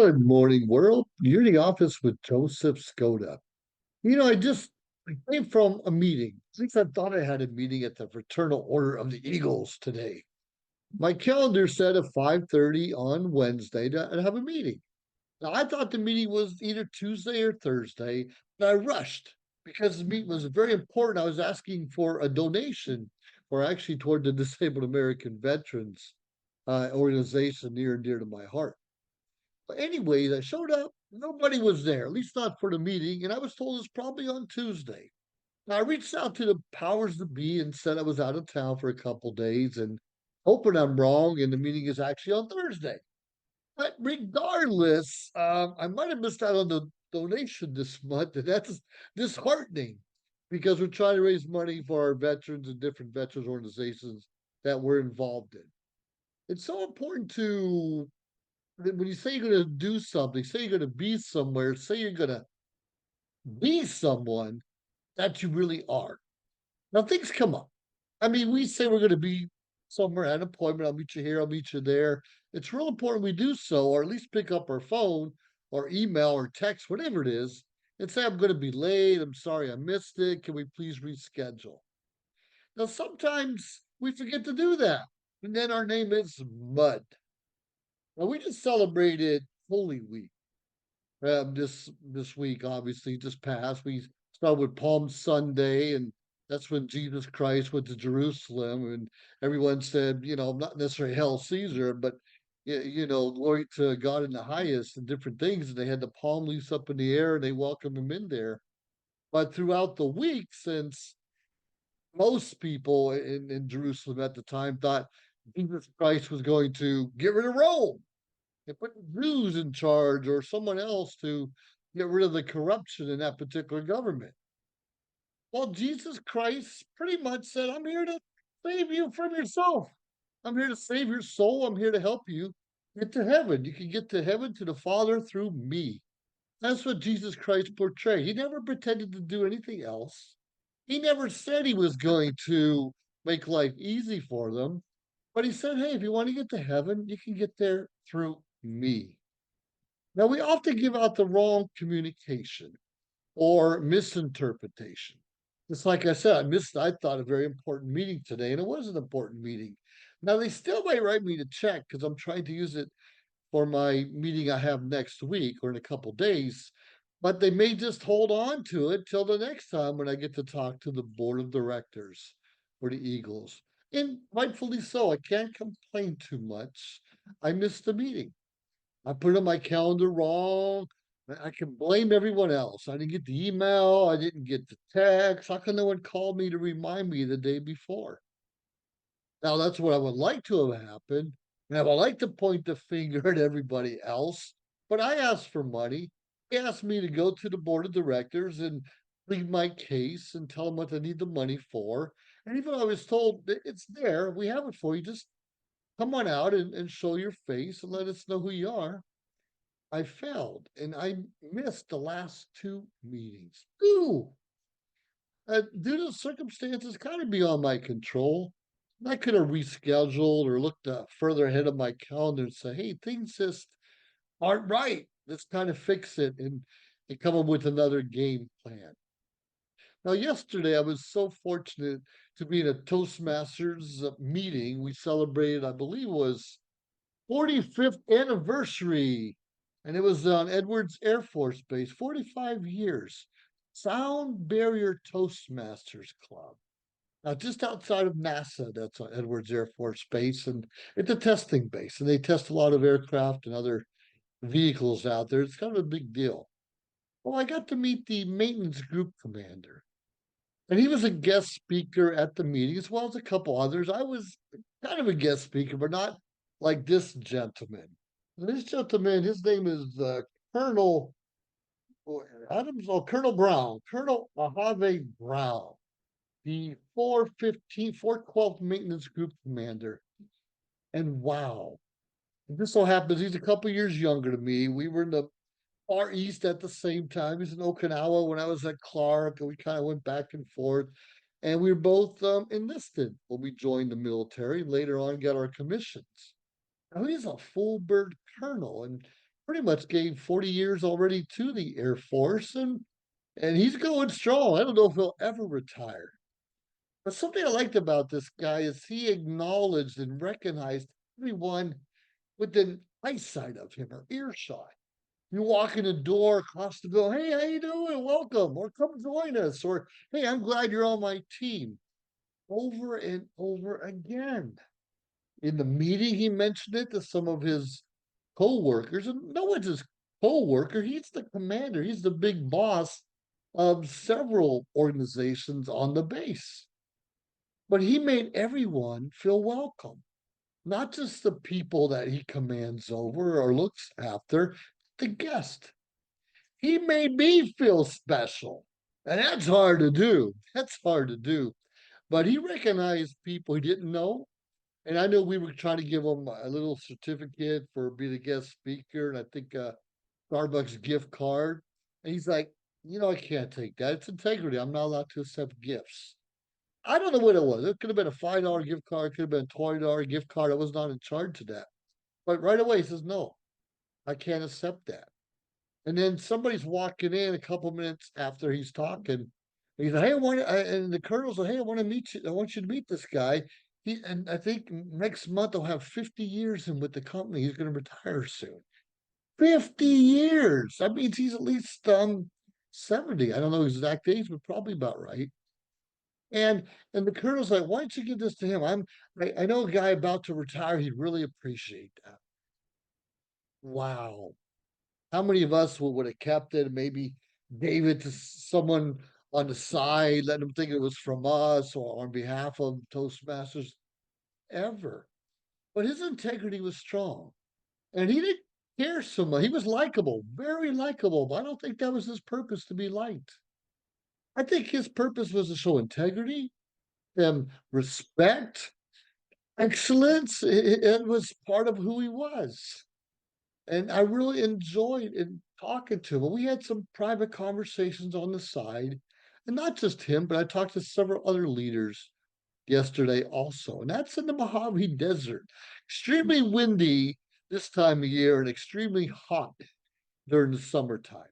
Good morning, world. You're in the office with Joseph Skoda. I came from a meeting. At least I thought I had a meeting at the Fraternal Order of the Eagles today. My calendar said at 5:30 on Wednesday to have a meeting. Now I thought the meeting was either Tuesday or Thursday, but I rushed because the meeting was very important. I was asking for a donation, or actually toward the Disabled American Veterans organization near and dear to my heart. But anyways, I showed up. Nobody was there, at least not for the meeting, and I was told it's probably on Tuesday. Now, I reached out to the powers that be and said I was out of town for a couple days and hoping I'm wrong and the meeting is actually on Thursday. But regardless, I might have missed out on the donation this month, and that's disheartening because we're trying to raise money for our veterans and different veterans organizations that we're involved in. It's so important to when you say you're going to do something, say you're going to be somewhere, say you're going to be someone that you really are. Now, things come up. I mean, we say we're going to be somewhere at an appointment. I'll meet you here, I'll meet you there. It's real important we do so, or at least pick up our phone or email or text, whatever it is, and say, I'm going to be late. I'm sorry I missed it. Can we please reschedule? Now, sometimes we forget to do that. And then our name is Mud. Now, we just celebrated Holy Week. This week, obviously, just passed. We started with Palm Sunday, and that's when Jesus Christ went to Jerusalem, and everyone said, not necessarily Hail Caesar, but glory to God in the highest, and different things. And they had the palm leaves up in the air, and they welcomed him in there. But throughout the week, since most people in Jerusalem at the time thought Jesus Christ was going to get rid of Rome and put the Jews in charge or someone else to get rid of the corruption in that particular government. Well, Jesus Christ pretty much said, I'm here to save you from yourself. I'm here to save your soul. I'm here to help you get to heaven. You can get to heaven to the Father through me. That's what Jesus Christ portrayed. He never pretended to do anything else. He never said he was going to make life easy for them, but he said, hey, if you want to get to heaven, you can get there through me. Now, we often give out the wrong communication or misinterpretation. Just like I said, I thought, a very important meeting today, and it was an important meeting. Now, they still might write me to check because I'm trying to use it for my meeting I have next week or in a couple days, but they may just hold on to it till the next time when I get to talk to the board of directors for the Eagles. And rightfully so, I can't complain too much. I missed the meeting. I put it on my calendar wrong. I can blame everyone else. I didn't get the email. I didn't get the text. How come no one called me to remind me the day before? Now, that's what I would like to have happened. And I would like to point the finger at everybody else. But I asked for money. They asked me to go to the board of directors and plead my case and tell them what they need the money for. And even though I was told that it's there, we have it for you. Just come on out and show your face and let us know who you are. I failed and I missed the last two meetings. Ooh, due to circumstances kind of beyond my control. I could have rescheduled or looked further ahead of my calendar and say, hey, things just aren't right. Let's kind of fix it and come up with another game plan. Now, yesterday, I was so fortunate to be in a Toastmasters meeting. We celebrated, I believe, was 45th anniversary, and it was on Edwards Air Force Base, 45 years. Sound Barrier Toastmasters Club. Now, just outside of NASA, that's on Edwards Air Force Base, and it's a testing base, and they test a lot of aircraft and other vehicles out there. It's kind of a big deal. Well, I got to meet the maintenance group commander, and he was a guest speaker at the meeting, as well as a couple others. I was kind of a guest speaker, but not like this gentleman. This gentleman, his name is Colonel Adams, oh, Colonel Brown, Colonel Ahave Brown, the 412th Maintenance Group Commander. And wow, it just so happens he's a couple years younger than me. We were in the Far East at the same time. He's in Okinawa when I was at Clark, and we kind of went back and forth. And we were both enlisted when we joined the military. Later on, got our commissions. Now he's a full bird colonel, and pretty much gave 40 years already to the Air Force, and he's going strong. I don't know if he'll ever retire. But something I liked about this guy is he acknowledged and recognized everyone within eyesight of him or earshot. You walk in the door across the bill, hey, how you doing? Welcome, or come join us, or hey, I'm glad you're on my team. Over and over again. In the meeting, he mentioned it to some of his co-workers, and no one's his co-worker. He's the commander, he's the big boss of several organizations on the base. But he made everyone feel welcome, not just the people that he commands over or looks after, the guest. He made me feel special. And that's hard to do. That's hard to do. But he recognized people he didn't know. And I know we were trying to give him a little certificate for being a guest speaker, and I think a Starbucks gift card. And he's like, I can't take that. It's integrity. I'm not allowed to accept gifts. I don't know what it was. It could have been a $5 gift card, could have been a $20 gift card. I was not in charge of that. But right away he says, no, I can't accept that. And then somebody's walking in a couple minutes after he's talking. He's like, hey, and the colonel's like, hey, I want to meet you. I want you to meet this guy. And I think next month he'll have 50 years in with the company. He's going to retire soon. 50 years. That means he's at least 70. I don't know his exact age, but probably about right. And the colonel's like, why don't you give this to him? I know a guy about to retire. He'd really appreciate that. Wow. How many of us would have kept it and maybe gave it to someone on the side, let them think it was from us or on behalf of Toastmasters? Ever. But his integrity was strong. And he didn't care so much. He was likable, very likable, but I don't think that was his purpose to be liked. I think his purpose was to show integrity and respect, excellence. It was part of who he was. And I really enjoyed in talking to him. And we had some private conversations on the side, and not just him, but I talked to several other leaders yesterday also. And that's in the Mojave Desert. Extremely windy this time of year and extremely hot during the summertime.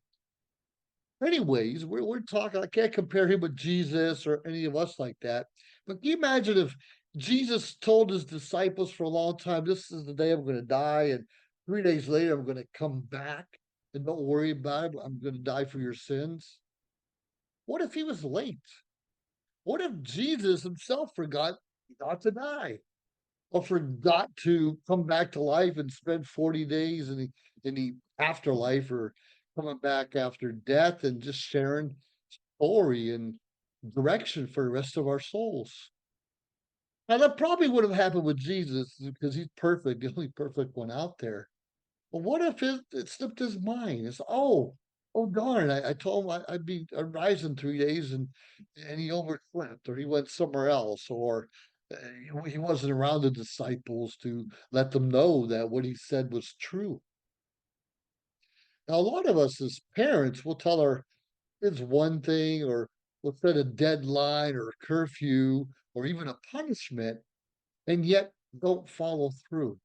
Anyways, we're talking. I can't compare him with Jesus or any of us like that. But can you imagine if Jesus told his disciples for a long time, this is the day I'm going to die, and 3 days later I'm going to come back, and don't worry about it, I'm going to die for your sins? What if he was late? What if Jesus himself forgot not to die, or forgot to come back to life and spend 40 days in the afterlife, or coming back after death and just sharing story and direction for the rest of our souls? Now, that probably would have happened with Jesus because he's perfect, the only perfect one out there. But what if it slipped his mind? It's, oh darn! I told him I'd rise in 3 days, and he overslept, or he went somewhere else, or he wasn't around the disciples to let them know that what he said was true. Now, a lot of us as parents will tell our kids one thing, or we'll set a deadline or a curfew or even a punishment, and yet don't follow through.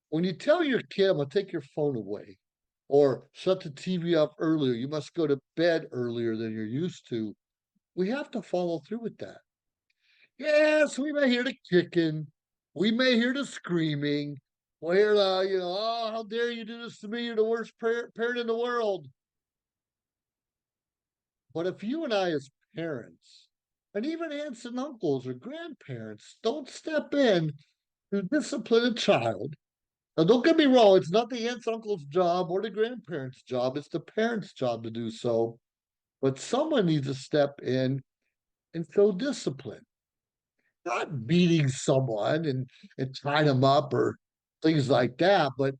When you tell your kid, I'm going to take your phone away, or shut the TV off earlier, you must go to bed earlier than you're used to, we have to follow through with that. Yes, we may hear the kicking, we may hear the screaming, we'll hear the, oh, how dare you do this to me? You're the worst parent in the world. But if you and I, as parents, and even aunts and uncles or grandparents, don't step in to discipline a child, now don't get me wrong, it's not the aunts, uncle's job or the grandparents' job, it's the parents' job to do so. But someone needs to step in and show discipline, not beating someone and tying them up or things like that, but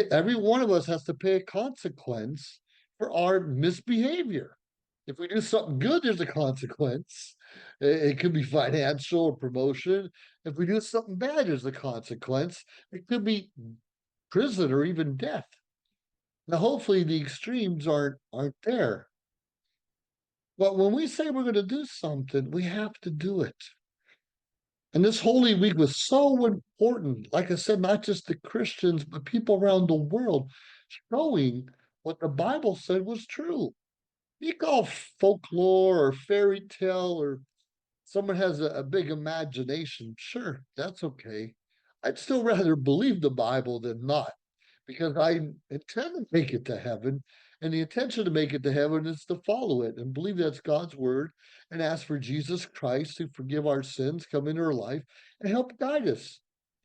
every one of us has to pay a consequence for our misbehavior. If we do something good, there's a consequence. It could be financial or promotion. If we do something bad, there's a consequence. It could be prison or even death. Now, hopefully, the extremes aren't there. But when we say we're going to do something, we have to do it. And this Holy Week was so important. Like I said, not just the Christians, but people around the world, showing what the Bible said was true. You call folklore or fairy tale, or someone has a big imagination, sure, that's okay. I'd still rather believe the Bible than not, because I intend to make it to heaven. And the intention to make it to heaven is to follow it and believe that's God's word and ask for Jesus Christ to forgive our sins, come into our life, and help guide us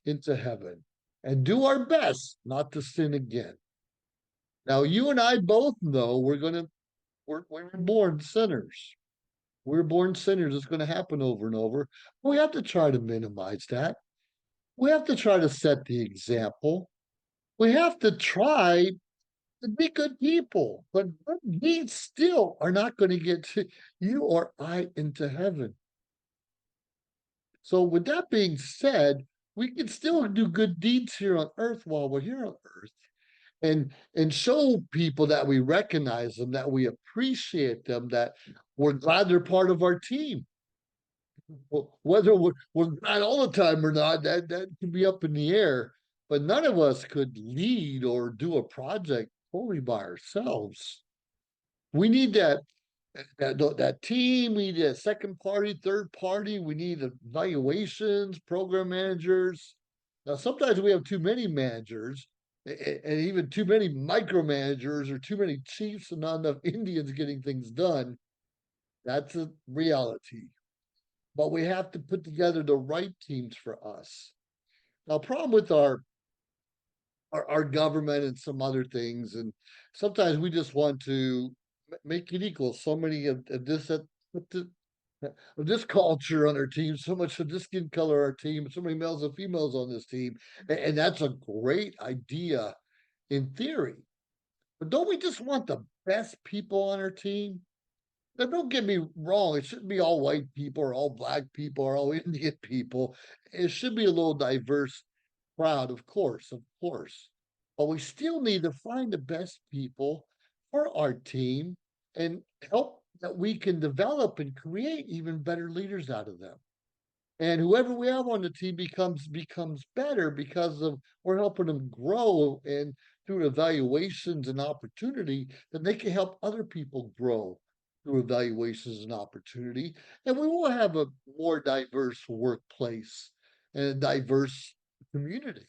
into heaven. And do our best not to sin again. Now, you and I both know we're born sinners. We're born sinners. It's going to happen over and over. We have to try to minimize that. We have to try to set the example. We have to try to be good people, but good deeds still are not going to get you or I into heaven. So, with that being said, we can still do good deeds here on earth while we're here on earth, and show people that we recognize them, that we appreciate them, that we're glad they're part of our team. Well, whether we're glad all the time or not, that can be up in the air. But none of us could lead or do a project totally by ourselves. We need that team. We need a second party, third party. We need evaluations, program managers. Now, sometimes we have too many managers, and even too many micromanagers, or too many chiefs, and not enough Indians getting things done. That's a reality. But we have to put together the right teams for us. Now, problem with our government and some other things, and sometimes we just want to make it equal. So many of this of this culture on our team, so much of this skin color our team, so many males and females on this team, and that's a great idea in theory. But don't we just want the best people on our team? Now, don't get me wrong, it shouldn't be all white people or all black people or all Indian people. It should be a little diverse crowd, of course, of course. But we still need to find the best people for our team and help that we can develop and create even better leaders out of them. And whoever we have on the team becomes better because of we're helping them grow, and through evaluations and opportunity, then they can help other people grow through evaluations and opportunity. And we will have a more diverse workplace and a diverse community.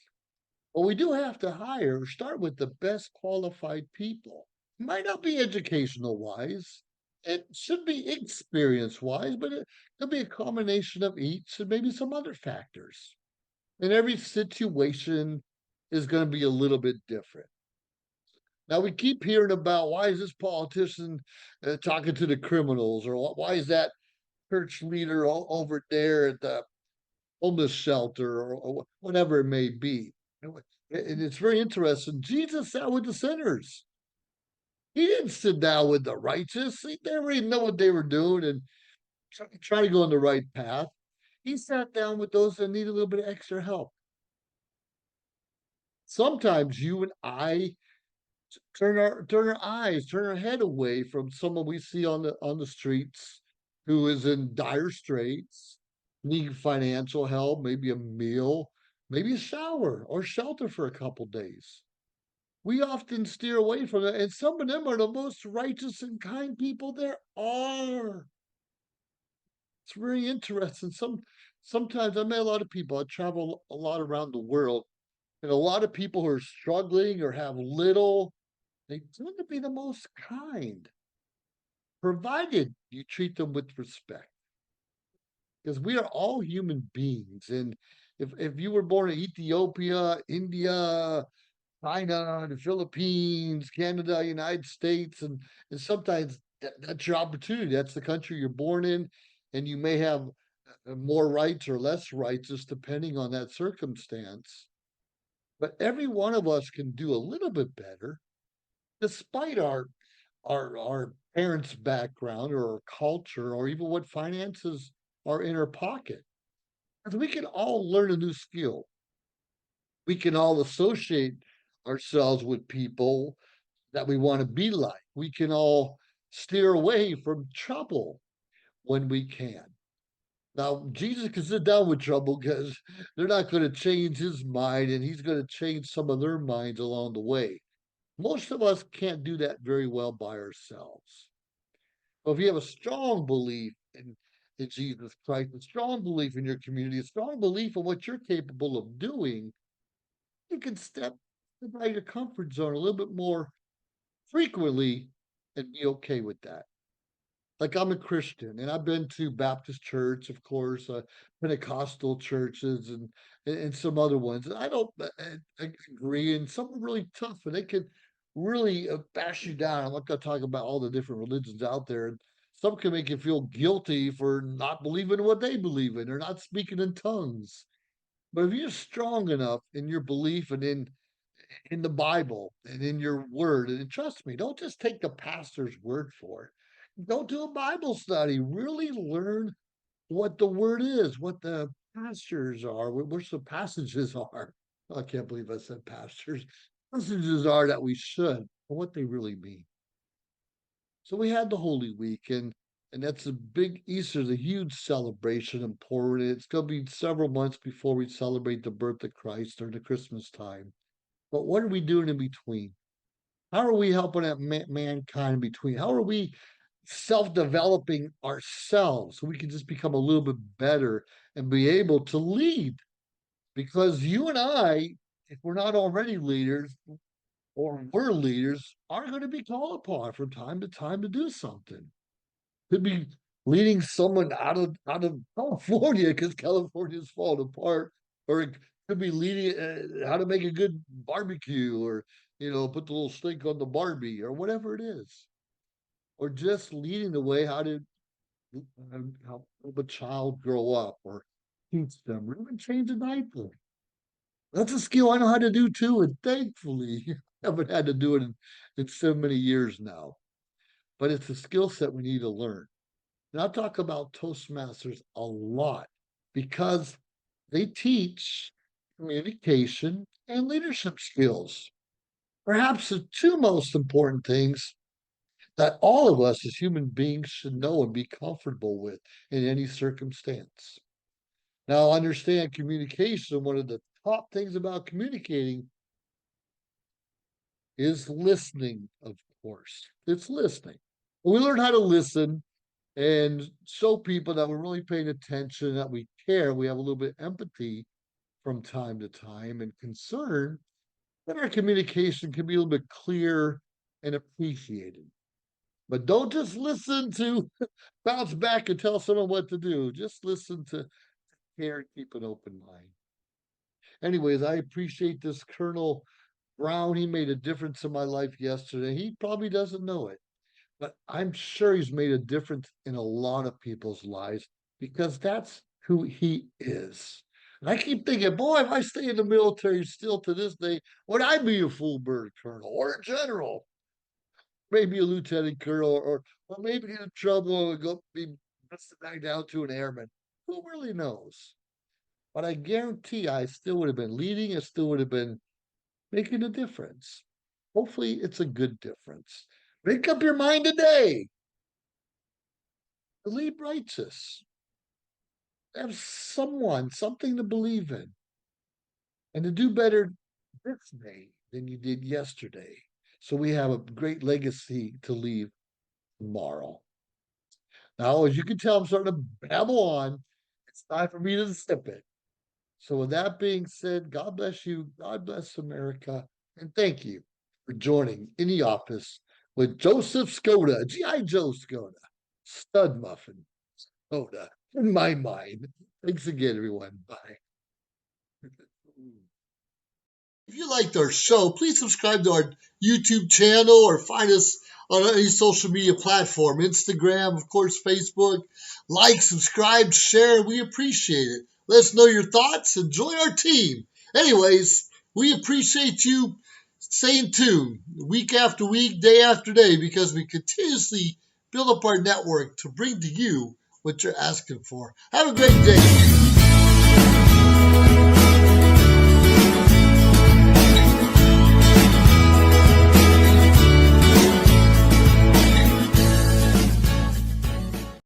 But we do have to start with the best qualified people. Might not be educational wise. It should be experience wise, but it could be a combination of each and maybe some other factors. And every situation is going to be a little bit different. Now, we keep hearing about, why is this politician talking to the criminals, or why is that church leader over there at the homeless shelter, or whatever it may be. And it's very interesting. Jesus sat with the sinners. He didn't sit down with the righteous. They didn't even know what they were doing and try to go on the right path. He sat down with those that need a little bit of extra help. Sometimes you and I turn our head away from someone we see on the streets who is in dire straits, need financial help, maybe a meal, maybe a shower or shelter for a couple days. We often steer away from that, and some of them are the most righteous and kind people there are. It's very interesting. Sometimes I met a lot of people. I travel a lot around the world, and a lot of people who are struggling or have little, they tend to be the most kind, provided you treat them with respect. Because we are all human beings. And if you were born in Ethiopia, India, China, the Philippines, Canada, United States, and sometimes that's your opportunity. That's the country you're born in, and you may have more rights or less rights, just depending on that circumstance. But every one of us can do a little bit better, despite our parents' background or our culture or even what finances are in our pocket. Because we can all learn a new skill. We can all associate ourselves with people that we want to be like. We can all steer away from trouble when we can. Now, Jesus can sit down with trouble because they're not going to change his mind and he's going to change some of their minds along the way. Most of us can't do that very well by ourselves. But if you have a strong belief in Jesus Christ, a strong belief in your community, a strong belief in what you're capable of doing, you can step out of your comfort zone a little bit more frequently and be okay with that. Like I'm a Christian and I've been to Baptist church, of course, Pentecostal churches and some other ones. And I don't agree, and some are really tough, and they can really bash you down. I'm not going to talk about all the different religions out there. And some can make you feel guilty for not believing what they believe in or not speaking in tongues. But if you're strong enough in your belief and in the Bible and in your word. And trust me, don't just take the pastor's word for it. Don't do a Bible study. Really learn what the word is, what the pastors are, which the passages are. I can't believe I said pastors. Passages are that we should, and what they really mean. So we had the Holy Week, and that's a big Easter, is a huge celebration, important. It's going to be several months before we celebrate the birth of Christ during the Christmas time. But what are we doing in between? How are we helping out mankind in between? How are we self-developing ourselves so we can just become a little bit better and be able to lead? Because you and I, if we're not already leaders or we're leaders, are going to be called upon from time to time to do something. Could be leading someone out of California because California is falling apart, or it could be leading how to make a good barbecue, or put the little steak on the Barbie, or whatever it is, or just leading the way how to help a child grow up, or teach them, or even change a diaper. That's a skill I know how to do too, and thankfully I haven't had to do it in so many years now. But it's a skill set we need to learn. And I talk about Toastmasters a lot because they teach communication and leadership skills. Perhaps the two most important things that all of us as human beings should know and be comfortable with in any circumstance. Now, understand communication, one of the top things about communicating is listening, of course. It's listening. When we learn how to listen and show people that we're really paying attention, that we care, we have a little bit of empathy from time to time and concern, then our communication can be a little bit clear and appreciated. But don't just listen to bounce back and tell someone what to do. Just listen to care and keep an open mind. Anyways, I appreciate this Colonel Brown. He made a difference in my life yesterday. He probably doesn't know it, but I'm sure he's made a difference in a lot of people's lives because that's who he is. And I keep thinking, boy, if I stay in the military still to this day, would I be a full bird colonel or a general? Maybe a lieutenant colonel, or maybe get in trouble and go be back down to an airman. Who really knows? But I guarantee I still would have been leading, I still would have been making a difference. Hopefully, it's a good difference. Make up your mind today to lead righteous. Have something to believe in, and to do better this day than you did yesterday. So we have a great legacy to leave tomorrow. Now, as you can tell, I'm starting to babble on. It's time for me to sip it. So, with that being said, God bless you. God bless America. And thank you for joining In the Office with Joseph Skoda, G.I. Joe Skoda, stud muffin Skoda, in my mind. Thanks again, everyone. Bye. If you liked our show, please subscribe to our YouTube channel or find us on any social media platform, Instagram, of course, Facebook. Like, subscribe, share. We appreciate it. Let us know your thoughts and join our team. Anyways, we appreciate you staying tuned week after week, day after day, because we continuously build up our network to bring to you what you're asking for. Have a great day.